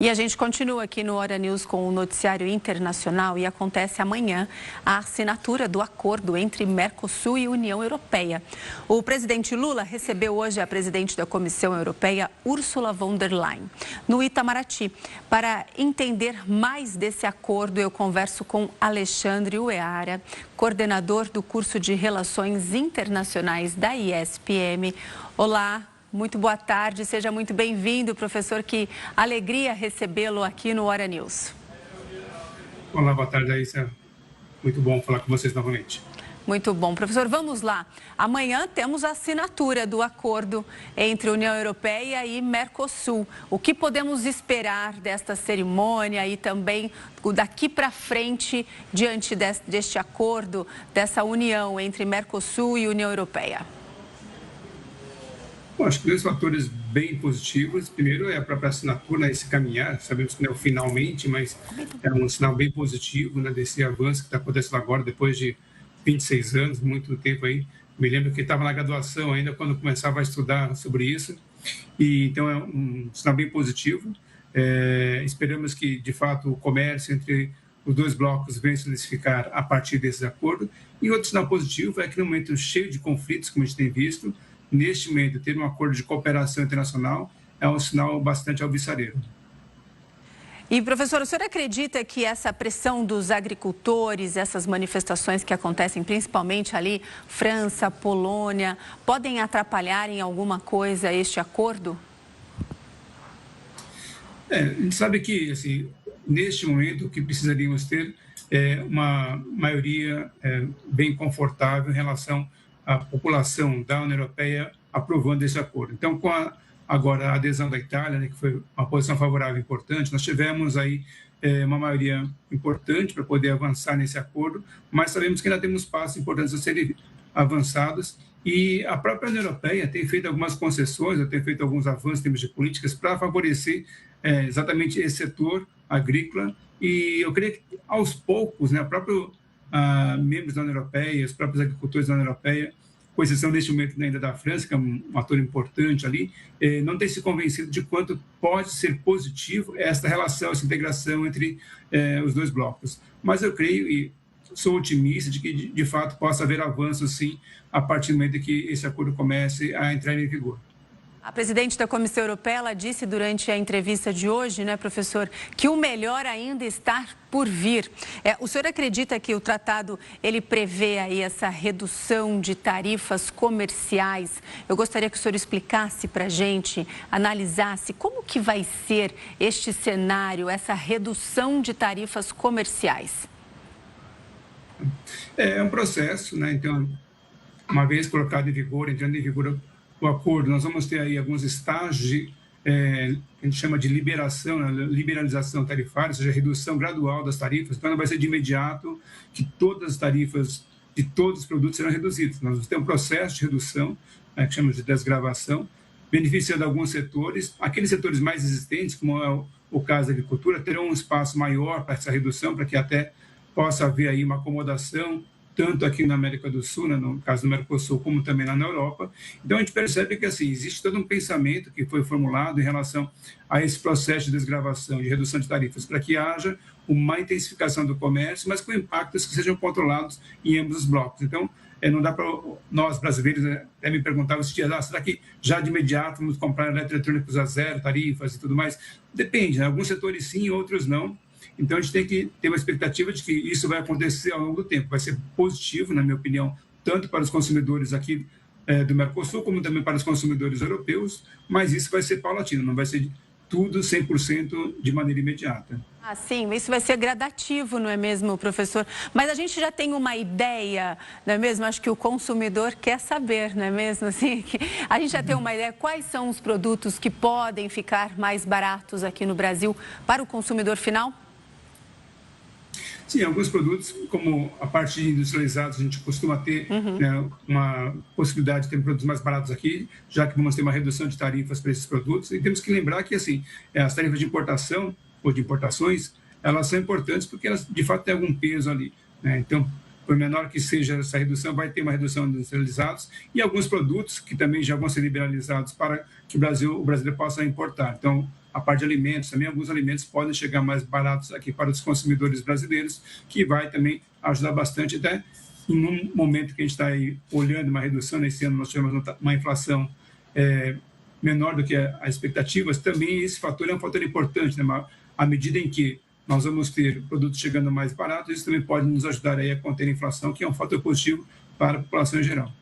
E a gente continua aqui no Hora News com o noticiário internacional e acontece amanhã a assinatura do acordo entre Mercosul e União Europeia. O presidente Lula recebeu hoje a presidente da Comissão Europeia, Ursula von der Leyen, no Itamaraty. Para entender mais desse acordo, eu converso com Alexandre Ueara, coordenador do curso de Relações Internacionais da ISPM. Olá. Muito boa tarde, seja muito bem-vindo, professor. Que alegria recebê-lo aqui no Hora News. Olá, boa tarde, Aissa. Muito bom falar com vocês novamente. Muito bom. Professor, vamos lá. Amanhã temos a assinatura do acordo entre União Europeia e Mercosul. O que podemos esperar desta cerimônia e também daqui para frente, diante deste acordo, dessa união entre Mercosul e União Europeia? Bom, acho que dois fatores bem positivos. Primeiro é a própria assinatura, esse caminhar. Sabemos que não é o finalmente, mas é um sinal bem positivo, né, desse avanço que está acontecendo agora, depois de 26 anos, muito tempo aí. Me lembro que estava na graduação ainda, quando começava a estudar sobre isso. E, então, é um sinal bem positivo. Esperamos que, de fato, o comércio entre os dois blocos venha se intensificar a partir desse acordo. E outro sinal positivo é que, no momento cheio de conflitos, como a gente tem visto, neste momento, ter um acordo de cooperação internacional é um sinal bastante alvissareiro. E, professor, o senhor acredita que essa pressão dos agricultores, essas manifestações que acontecem principalmente ali, França, Polônia, podem atrapalhar em alguma coisa este acordo? A gente sabe que, assim, neste momento, o que precisaríamos ter é uma maioria bem confortável em relação a população da União Europeia aprovando esse acordo. Então, com agora a adesão da Itália, né, que foi uma posição favorável importante, nós tivemos aí uma maioria importante para poder avançar nesse acordo, mas sabemos que ainda temos passos importantes a serem avançados e a própria União Europeia tem feito algumas concessões, tem feito alguns avanços em termos de políticas para favorecer exatamente esse setor agrícola e eu creio que aos poucos, né, membros da União Europeia, os próprios agricultores da União Europeia, com exceção neste momento ainda da França, que é um ator importante ali, não tem se convencido de quanto pode ser positivo esta relação, essa integração entre os dois blocos. Mas eu creio e sou otimista de que, de fato, possa haver avanço, sim, a partir do momento em que esse acordo comece a entrar em vigor. A presidente da Comissão Europeia, ela disse durante a entrevista de hoje, né, professor, que o melhor ainda está por vir. O senhor acredita que o tratado, ele prevê aí essa redução de tarifas comerciais? Eu gostaria que o senhor explicasse para a gente, analisasse como que vai ser este cenário, essa redução de tarifas comerciais. É um processo, né? Então, uma vez colocado em vigor, entrando em vigor o acordo, nós vamos ter aí alguns estágios a gente chama de liberação, né, liberalização tarifária, ou seja, redução gradual das tarifas. Então, não vai ser de imediato que todas as tarifas de todos os produtos serão reduzidas. Nós vamos ter um processo de redução, que chamamos de desgravação, beneficiando alguns setores. Aqueles setores mais existentes, como é o caso da agricultura, terão um espaço maior para essa redução, para que até possa haver aí uma acomodação, tanto aqui na América do Sul, né, no caso do Mercosul, como também lá na Europa. Então, a gente percebe que assim, existe todo um pensamento que foi formulado em relação a esse processo de desgravação, de redução de tarifas, para que haja uma intensificação do comércio, mas com impactos que sejam controlados em ambos os blocos. Então, não dá para nós, brasileiros, até me perguntavam se será que já de imediato vamos comprar eletroeletrônicos a zero, tarifas e tudo mais? Depende, né? Alguns setores sim, outros não. Então, a gente tem que ter uma expectativa de que isso vai acontecer ao longo do tempo. Vai ser positivo, na minha opinião, tanto para os consumidores aqui do Mercosul, como também para os consumidores europeus, mas isso vai ser paulatino, não vai ser tudo 100% de maneira imediata. Ah, sim, isso vai ser gradativo, não é mesmo, professor? Mas a gente já tem uma ideia, não é mesmo? Acho que o consumidor quer saber, não é mesmo? Assim, a gente já tem uma ideia quais são os produtos que podem ficar mais baratos aqui no Brasil para o consumidor final? Sim, alguns produtos, como a parte de industrializados, a gente costuma ter né, uma possibilidade de ter produtos mais baratos aqui, já que vamos ter uma redução de tarifas para esses produtos. E temos que lembrar que assim, as tarifas de importação ou de importações, elas são importantes porque elas, de fato, têm algum peso ali. Né? Então, por menor que seja essa redução, vai ter uma redução de industrializados e alguns produtos que também já vão ser liberalizados para que o brasileiro possa importar. Então, a parte de alimentos, também alguns alimentos podem chegar mais baratos aqui para os consumidores brasileiros, que vai também ajudar bastante, até em um momento que a gente está aí olhando uma redução. Nesse ano nós tivemos uma inflação menor do que as expectativas. Também esse fator é um fator importante, né? À medida em que nós vamos ter produtos chegando mais baratos, isso também pode nos ajudar aí a conter a inflação, que é um fator positivo para a população em geral.